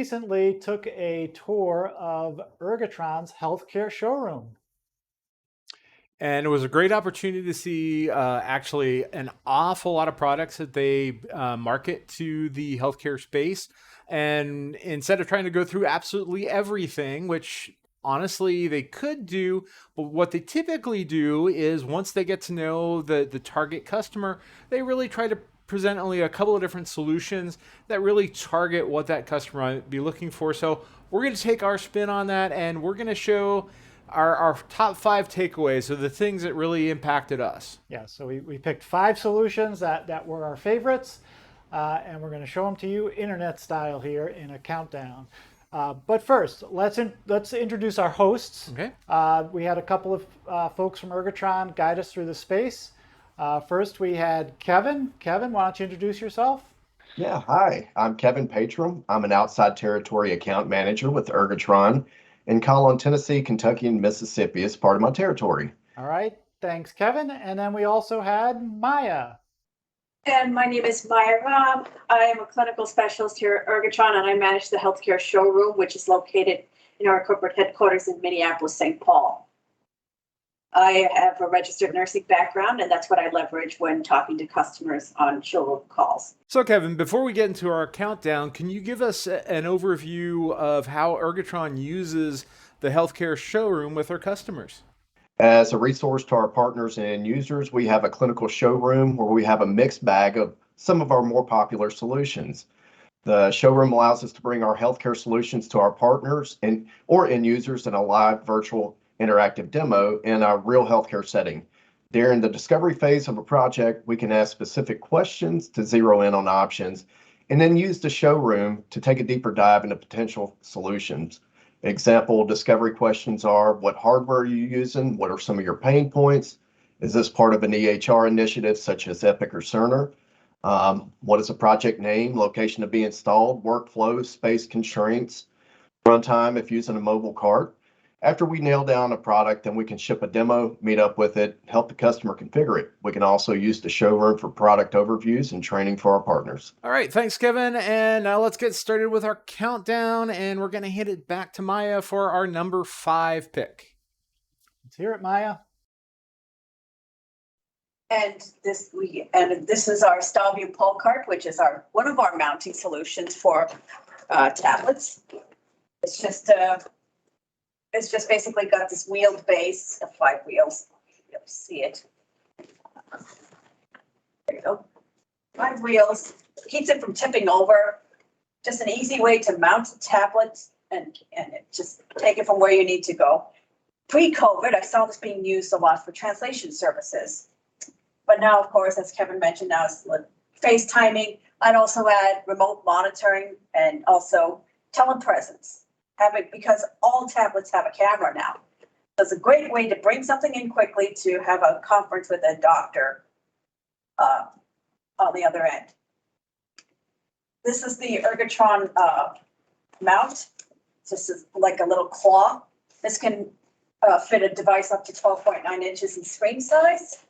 recently took a tour of Ergotron's healthcare showroom. And it was a great opportunity to see actually an awful lot of products that they market to the healthcare space. And instead of trying to go through absolutely everything, which honestly they could do, but what they typically do is once they get to know the target customer, they really try to present only a couple of different solutions that really target what that customer might be looking for. So we're going to take our spin on that, and we're going to show our top 5 takeaways of the things that really impacted us. Yeah, so we picked 5 solutions that were our favorites, and we're going to show them to you internet style here in a countdown. But first, let's introduce our hosts. Okay. We had a couple of folks from Ergotron guide us through the space. First, we had Kevin. Kevin, why don't you introduce yourself? Yeah, hi, I'm Kevin Patrum. I'm an outside territory account manager with Ergotron in Collin, Tennessee, Kentucky, and Mississippi as part of my territory. All right, thanks, Kevin. And then we also had Maya. And my name is Maya Ram. I am a clinical specialist here at Ergotron, and I manage the healthcare showroom, which is located in our corporate headquarters in Minneapolis, St. Paul. I have a registered nursing background, and that's what I leverage when talking to customers on showroom calls. So, Kevin, before we get into our countdown, can you give us an overview of how Ergotron uses the healthcare showroom with our customers? As a resource to our partners and users, we have a clinical showroom where we have a mixed bag of some of our more popular solutions. The showroom allows us to bring our healthcare solutions to our partners or end users in a live virtual interactive demo in a real healthcare setting. During the discovery phase of a project, we can ask specific questions to zero in on options and then use the showroom to take a deeper dive into potential solutions. Example discovery questions are, what hardware are you using? What are some of your pain points? Is this part of an EHR initiative such as Epic or Cerner? What is the project name, location to be installed, workflow, space constraints, runtime if using a mobile cart? After we nail down a product, then we can ship a demo, meet up with it, help the customer configure it. We can also use the showroom for product overviews and training for our partners. All right, thanks, Kevin. And now let's get started with our countdown, and we're going to hit it back to Maya for our number 5 pick. Let's hear it, Maya. And this is our Starview pull cart, which is one of our mounting solutions for tablets. It's just basically got this wheeled base of 5 wheels. You'll see it. There you go. 5 wheels. Keeps it from tipping over. Just an easy way to mount a tablet and just take it from where you need to go. Pre-COVID, I saw this being used a lot for translation services. But now, of course, as Kevin mentioned, now it's FaceTiming. I'd also add remote monitoring and also telepresence. Because all tablets have a camera now. So it's a great way to bring something in quickly to have a conference with a doctor on the other end. This is the Ergotron mount. This is like a little claw. This can fit a device up to 12.9 inches in screen size.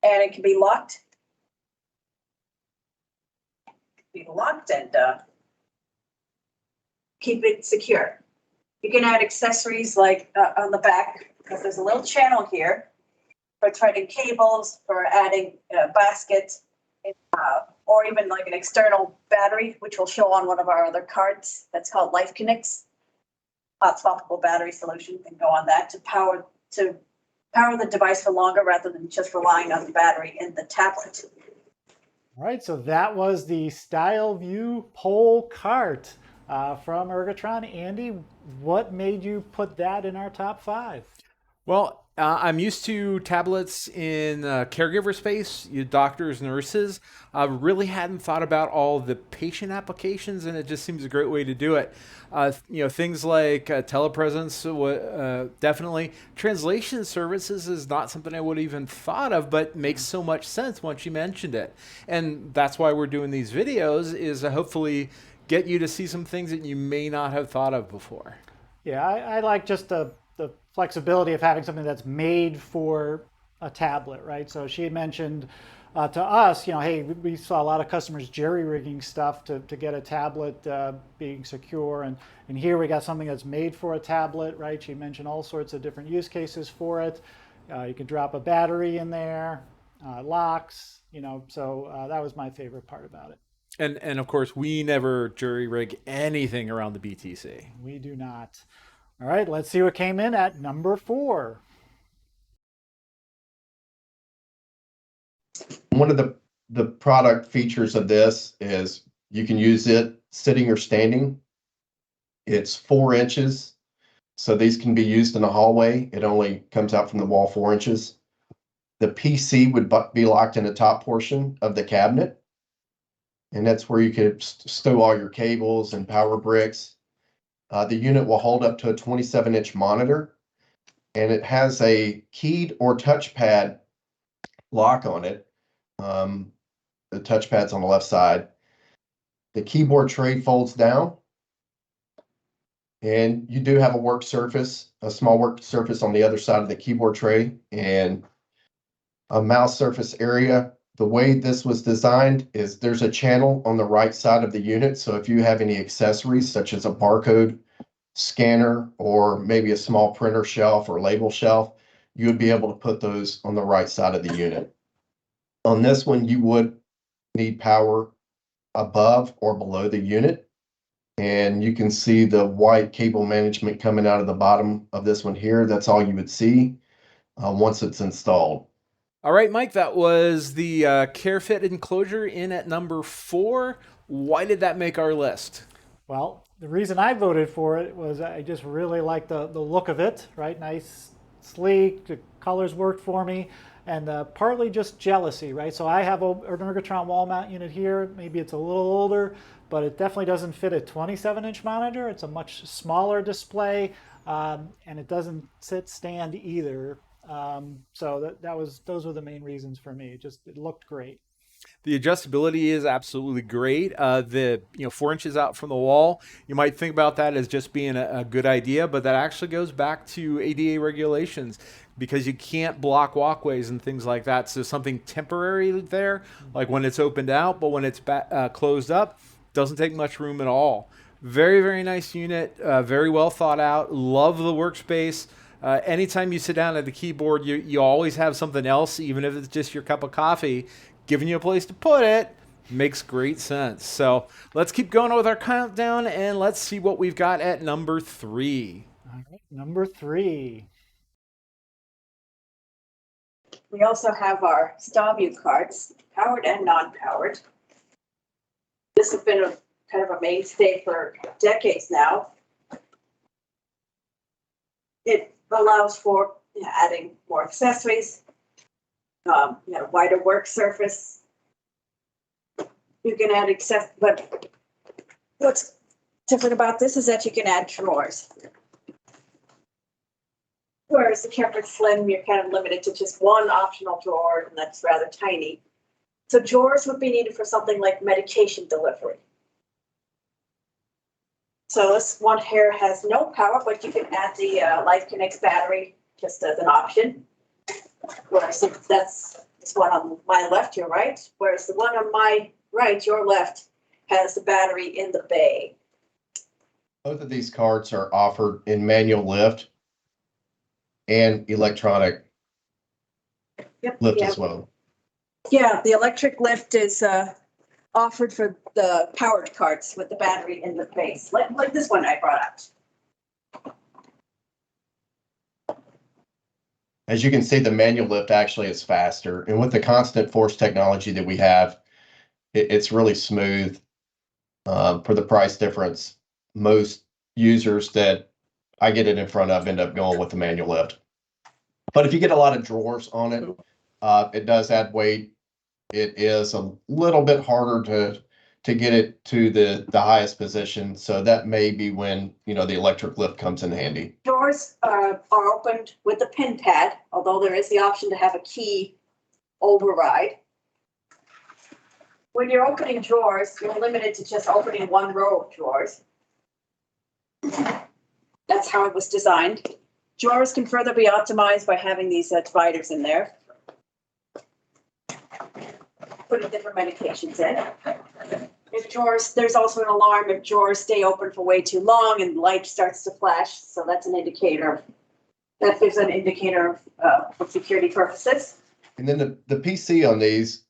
And it can be locked. And keep it secure. You can add accessories like on the back, because there's a little channel here for threading cables, for adding a basket, or even like an external battery, which we'll show on one of our other cards. That's called Life Connects. Hot swappable battery solution can go on that to power the device for longer rather than just relying on the battery in the tablet. All right, so that was the StyleView pole cart. From Ergotron. Andy, what made you put that in our top 5? Well, I'm used to tablets in caregiver space, doctors, nurses. I really hadn't thought about all the patient applications, and it just seems a great way to do it. Things like telepresence, definitely. Translation services is not something I would have even thought of, but makes so much sense once you mentioned it. And that's why we're doing these videos, is hopefully get you to see some things that you may not have thought of before. Yeah, I like just the flexibility of having something that's made for a tablet, right? So she had mentioned To us, hey, we saw a lot of customers jerry-rigging stuff to get a tablet being secure, and here we got something that's made for a tablet, right? She mentioned all sorts of different use cases for it. You can drop a battery in there, locks, so that was my favorite part about it. And of course, we never jury rig anything around the BTC. We do not. All right, let's see what came in at number 4. One of the product features of this is you can use it sitting or standing. It's 4 inches, so these can be used in a hallway. It only comes out from the wall 4 inches. The PC would be locked in the top portion of the cabinet, and that's where you could stow all your cables and power bricks. The unit will hold up to a 27-inch monitor, and it has a keyed or touchpad lock on it. The touchpad's on the left side. The keyboard tray folds down, and you do have a work surface, a small work surface on the other side of the keyboard tray, and a mouse surface area. The way this was designed is there's a channel on the right side of the unit. So if you have any accessories such as a barcode scanner or maybe a small printer shelf or label shelf, you would be able to put those on the right side of the unit. On this one, you would need power above or below the unit. And you can see the white cable management coming out of the bottom of this one here. That's all you would see once it's installed. All right, Mike, that was the Carefit enclosure in at number 4. Why did that make our list? Well, the reason I voted for it was I just really like the look of it, right? Nice, sleek, the colors worked for me, and partly just jealousy, right? So I have an Ergotron wall mount unit here. Maybe it's a little older, but it definitely doesn't fit a 27-inch monitor. It's a much smaller display, and it doesn't stand either. So those were the main reasons for me. It looked great. The adjustability is absolutely great. The 4 inches out from the wall, you might think about that as just being a good idea, but that actually goes back to ADA regulations because you can't block walkways and things like that. So something temporary there, like when it's opened out, but when it's closed up, doesn't take much room at all. Very, very nice unit. Very well thought out. Love the workspace. Anytime you sit down at the keyboard, you always have something else, even if it's just your cup of coffee. Giving you a place to put it makes great sense. So let's keep going with our countdown, and let's see what we've got at number 3. All right, number 3. We also have our Starview carts, powered and non-powered. This has been kind of a mainstay for decades now. It allows for adding more accessories, wider work surface. You can add but what's different about this is that you can add drawers. Whereas the Carefred Slim, you're kind of limited to just one optional drawer, and that's rather tiny. So drawers would be needed for something like medication delivery. So this one here has no power, but you can add the LifeConnect battery just as an option. Whereas that's this one on my left, your right. Whereas the one on my right, your left, has the battery in the bay. Both of these carts are offered in manual lift and electronic lift as well. Yeah, the electric lift is offered for the powered carts with the battery in the base, like this one I brought out. As you can see, the manual lift actually is faster. And with the constant force technology that we have, it's really smooth for the price difference. Most users that I get it in front of end up going with the manual lift. But if you get a lot of drawers on it, it does add weight. It is a little bit harder to get it to the highest position. So that may be when, the electric lift comes in handy. Doors are opened with a pin pad, although there is the option to have a key override. When you're opening drawers, you're limited to just opening one row of drawers. That's how it was designed. Drawers can further be optimized by having these dividers in there. putting different medications in. If drawers, there's also an alarm if drawers stay open for way too long and light starts to flash. So that's an indicator. That gives an indicator for security purposes. And then the PC on these,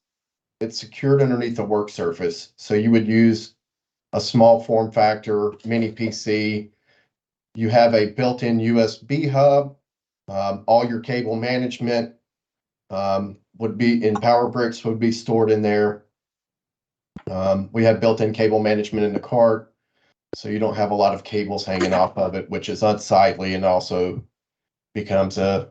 it's secured underneath the work surface. So you would use a small form factor mini PC. You have a built-in USB hub. All your cable management would be in power bricks, would be stored in there. We have built-in cable management in the cart, so you don't have a lot of cables hanging off of it, which is unsightly and also becomes a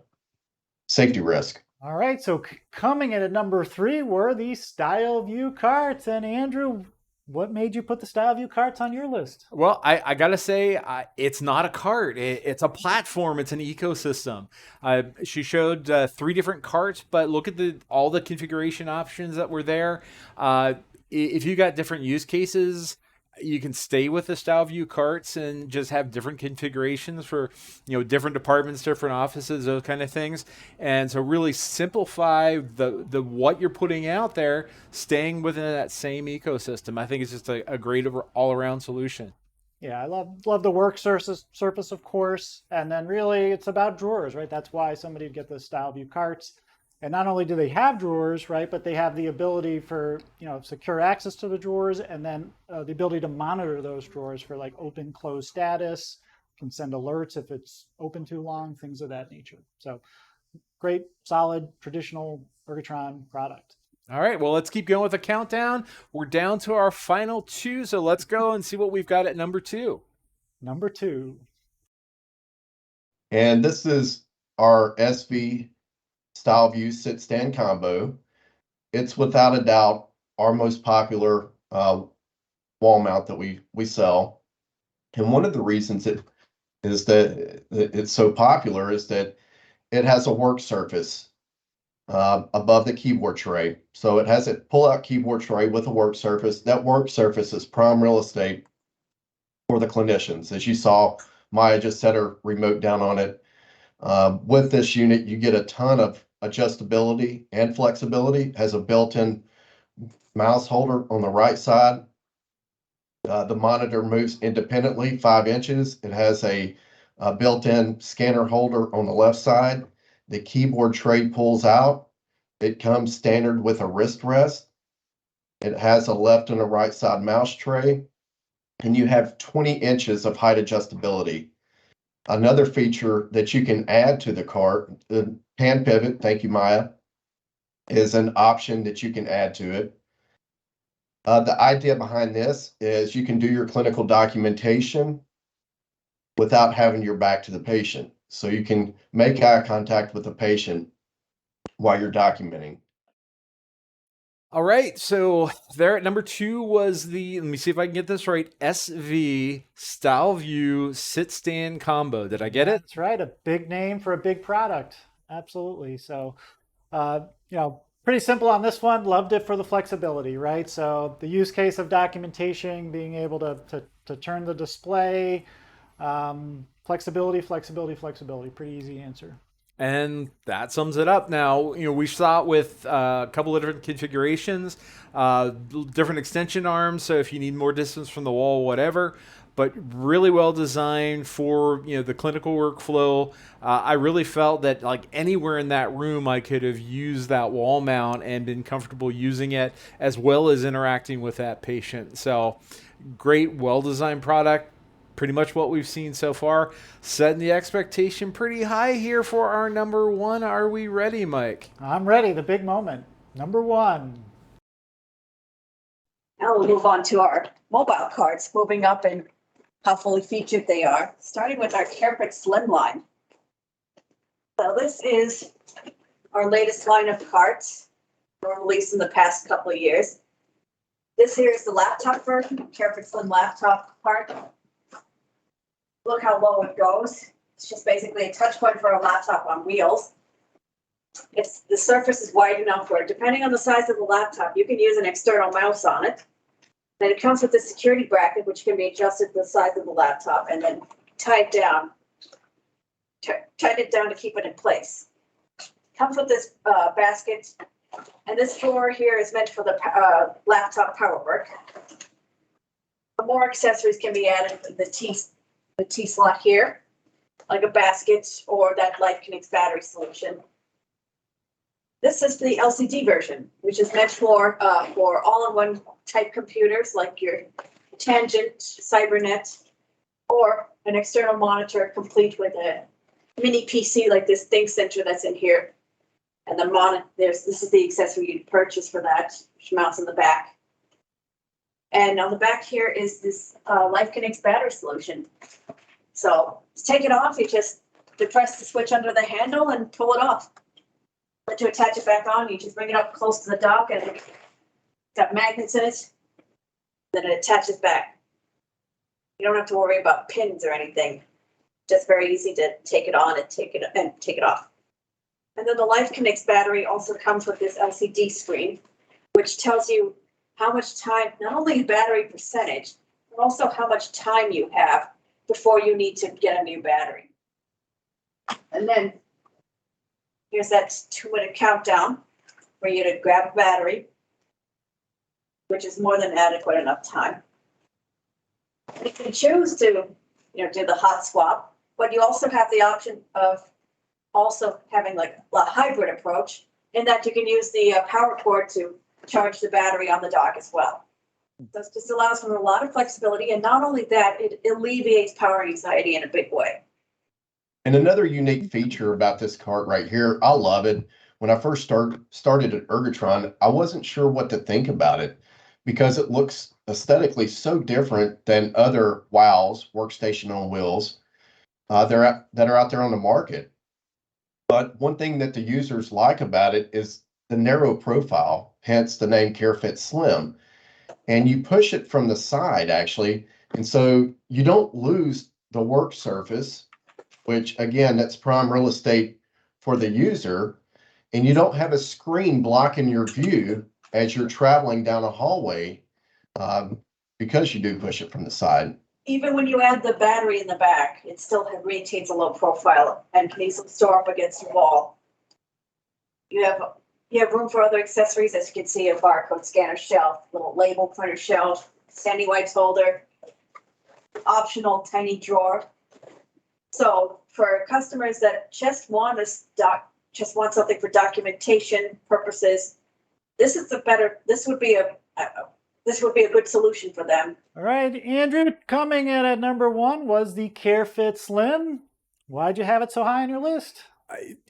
safety risk. All right, so coming in at number 3 were the StyleView carts. And Andrew, what made you put the StyleView carts on your list? Well, I gotta say, it's not a cart. It's a platform. It's an ecosystem. She showed 3 different carts, but look at all the configuration options that were there. If you got different use cases, you can stay with the StyleView carts and just have different configurations for, different departments, different offices, those kind of things. And so really simplify the what you're putting out there, staying within that same ecosystem. I think it's just a great all around solution. Yeah, I love the work surface, of course. And then really it's about drawers, right? That's why somebody would get the StyleView carts. And not only do they have drawers, right, but they have the ability for, secure access to the drawers, and then the ability to monitor those drawers for like open, close status, can send alerts if it's open too long, things of that nature. So great, solid, traditional Ergotron product. All right, well, let's keep going with the countdown. We're down to our final 2, so let's go and see what we've got at number 2. Number 2. And this is our SV StyleView sit stand combo. It's without a doubt our most popular wall mount that we sell. And one of the reasons it is that it's so popular is that it has a work surface above the keyboard tray. So it has a pull-out keyboard tray with a work surface. That work surface is prime real estate for the clinicians. As you saw, Maya just set her remote down on it. With this unit, you get a ton of adjustability and flexibility. It has a built-in mouse holder on the right side. The monitor moves independently 5 inches. It has a built-in scanner holder on the left side. The keyboard tray pulls out. It comes standard with a wrist rest. It has a left and a right side mouse tray. And you have 20 inches of height adjustability. Another feature that you can add to the cart, the pan pivot, thank you, Maya, is an option that you can add to it. The idea behind this is you can do your clinical documentation without having your back to the patient. So you can make eye contact with the patient while you're documenting. All right, so there at number 2 was let me see if I can get this right, SV StyleView sit stand combo. Did I get it? That's right, a big name for a big product. Absolutely. So, pretty simple on this one. Loved it for the flexibility, right? So the use case of documentation, being able to turn the display, flexibility, pretty easy answer. And that sums it up. Now, we saw it with a couple of different configurations, different extension arms. So if you need more distance from the wall, whatever, but really well designed for, the clinical workflow. I really felt that like anywhere in that room, I could have used that wall mount and been comfortable using it as well as interacting with that patient. So great, well-designed product. Pretty much what we've seen so far. Setting the expectation pretty high here for our number 1. Are we ready, Mike? I'm ready. The big moment. Number 1. Now we'll move on to our mobile carts, moving up in how fully featured they are, starting with our Carefred Slimline. So this is our latest line of carts, released in the past couple of years. This here is the laptop version, Carefred Slim laptop cart. Look how low it goes. It's just basically a touch point for a laptop on wheels. The surface is wide enough where, depending on the size of the laptop, you can use an external mouse on it. Then it comes with a security bracket, which can be adjusted to the size of the laptop, and then tied down. Tighten it down to keep it in place. Comes with this basket And this drawer here is meant for the laptop power work. More accessories can be added in the T slot here, like a basket or that Life Connects battery solution. This is the LCD version, which is meant for all-in-one type computers like your Tangent, Cybernet, or an external monitor complete with a mini PC like this ThinkCenter that's in here. And the monitor, this is the accessory you'd purchase for that, which mounts in the back. And on the back here is this Life Connects battery solution. So to take it off, you just depress the switch under the handle and pull it off. But to attach it back on, you just bring it up close to the dock and it's got magnets in it. Then it attaches back. You don't have to worry about pins or anything. Just very easy to take it on and take it off. And then the Life Connects battery also comes with this LCD screen, which tells you how much time, not only battery percentage, but also how much time you have before you need to get a new battery. And then here's that 2-minute countdown for you to grab a battery, which is more than adequate enough time. And you can choose to, do the hot swap, but you also have the option of also having like a hybrid approach in that you can use the power cord to charge the battery on the dock as well. This just allows for a lot of flexibility, and not only that, it alleviates power anxiety in a big way. And another unique feature about this cart right here, I love it. When I first started at Ergotron, I wasn't sure what to think about it because it looks aesthetically so different than other WOWs, workstation on wheels, that are out there on the market. But one thing that the users like about it is the narrow profile, hence the name Carefred Slim. And you push it from the side, actually, and so you don't lose the work surface, which, again, that's prime real estate for the user, and you don't have a screen blocking your view as you're traveling down a hallway because you do push it from the side. Even when you add the battery in the back, it still maintains a low profile and can easily store up against your wall. You have room for other accessories, as you can see, a barcode scanner shelf, little label printer shelf, standing wipes holder, optional tiny drawer. So for customers that just want something for documentation purposes, this would be a good solution for them. All right, Andrew, coming in at number 1 was the Carefit Slim. Why'd you have it so high on your list?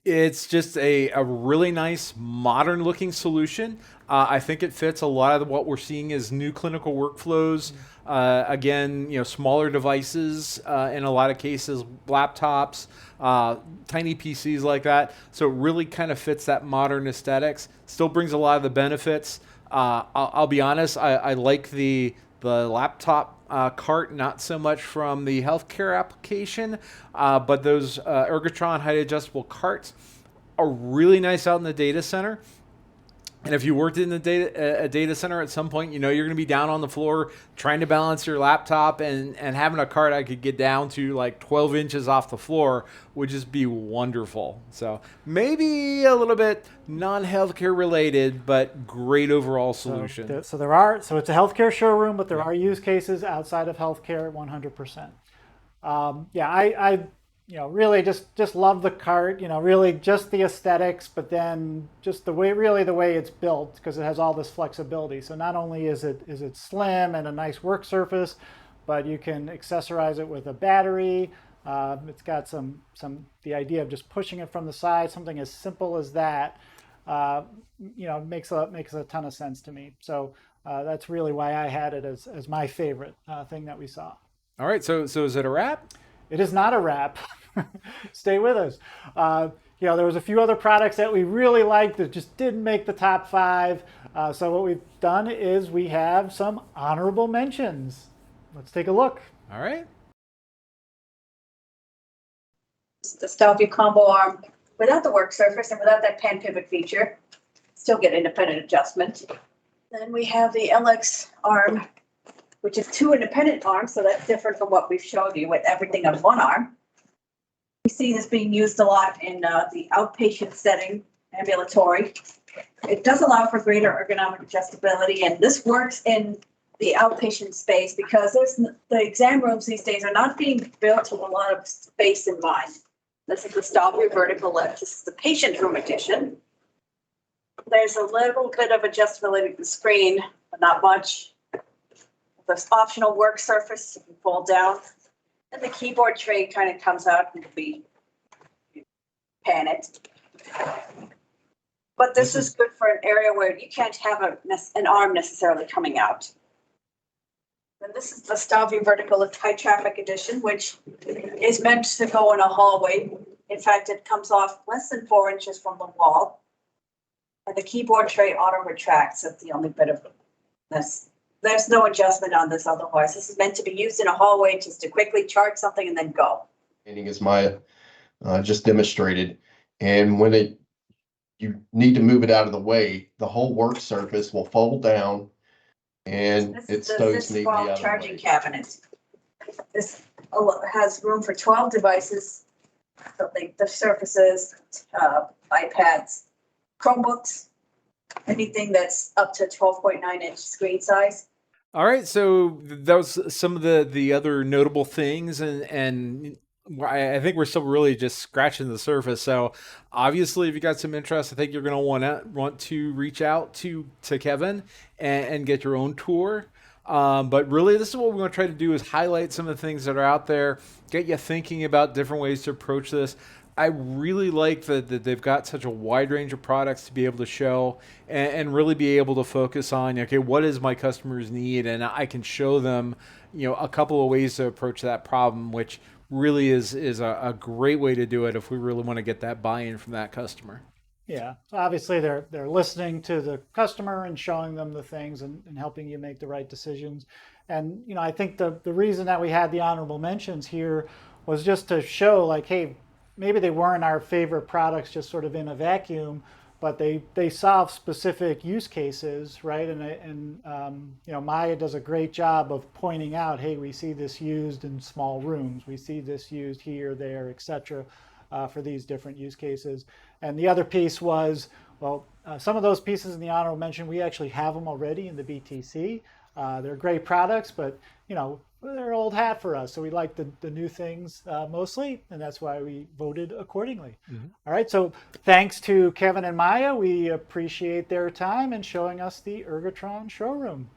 It's just a really nice modern looking solution. I think it fits a lot of what we're seeing as new clinical workflows. Again, smaller devices, in a lot of cases, laptops, tiny PCs like that. So it really kind of fits that modern aesthetics. Still brings a lot of the benefits. I'll be honest, I like the laptop cart, not so much from the healthcare application, but those Ergotron height adjustable carts are really nice out in the data center. And if you worked in a data center at some point, you're going to be down on the floor trying to balance your laptop, and having a cart I could get down to like 12 inches off the floor would just be wonderful. So maybe a little bit non-healthcare related, but great overall solution. So it's a healthcare showroom, but there are use cases outside of healthcare 100%. I really just love the cart, really just the aesthetics, but then just the way it's built, because it has all this flexibility. So not only is it slim and a nice work surface, but you can accessorize it with a battery. It's got the idea of just pushing it from the side, something as simple as that, makes a ton of sense to me. So that's really why I had it as my favorite thing that we saw. All right, so is it a wrap? It is not a wrap. Stay with us. There was a few other products that we really liked that just didn't make the top 5. So what we've done is we have some honorable mentions. Let's take a look. All right. The Starview combo arm without the work surface and without that pan pivot feature. Still get independent adjustment. Then we have the LX arm, which is 2 independent arms, so that's different from what we've showed you with everything on 1 arm. We see this being used a lot in the outpatient setting, ambulatory, It does allow for greater ergonomic adjustability, and this works in the outpatient space because the exam rooms these days are not being built with a lot of space in mind. This is the Starview vertical lift. This is the patient room edition. There's a little bit of adjustability to the screen, but not much. This optional work surface you can fold down, and the keyboard tray kind of comes out and can be pan it. But this is good for an area where you can't have an arm necessarily coming out. And this is the Starview vertical lift high traffic edition, which is meant to go in a hallway. In fact, it comes off less than 4 inches from the wall. And the keyboard tray auto retracts. That's the only bit of this. There's no adjustment on this otherwise. This is meant to be used in a hallway just to quickly chart something and then go. As Maya just demonstrated. And when you need to move it out of the way, the whole work surface will fold down and it stows neatly out of the charging way. cabinet. This has room for 12 devices, the surfaces, iPads, Chromebooks, anything that's up to 12.9-inch screen size. All right, so that was some of the other notable things, and I think we're still really just scratching the surface. So obviously, if you got some interest, I think you're going to want to reach out to Kevin and get your own tour. But really, this is what we're going to try to do is highlight some of the things that are out there, get you thinking about different ways to approach this. I really like that they've got such a wide range of products to be able to show and really be able to focus on, okay, what does my customers need? And I can show them, a couple of ways to approach that problem, which really is a great way to do it if we really want to get that buy-in from that customer. Yeah, so obviously they're listening to the customer and showing them the things and helping you make the right decisions. And I think the reason that we had the honorable mentions here was just to show, like, hey, maybe they weren't our favorite products just sort of in a vacuum, but they solve specific use cases, right? And Maya does a great job of pointing out, hey, we see this used in small rooms, we see this used here, there, etc. For these different use cases. And the other piece was, well, some of those pieces in the honorable mention, we actually have them already in the BTC. They're great products, but they're old hat for us. So we like the new things mostly, and that's why we voted accordingly. Mm-hmm. All right, so thanks to Kevin and Maya. We appreciate their time and showing us the Ergotron showroom.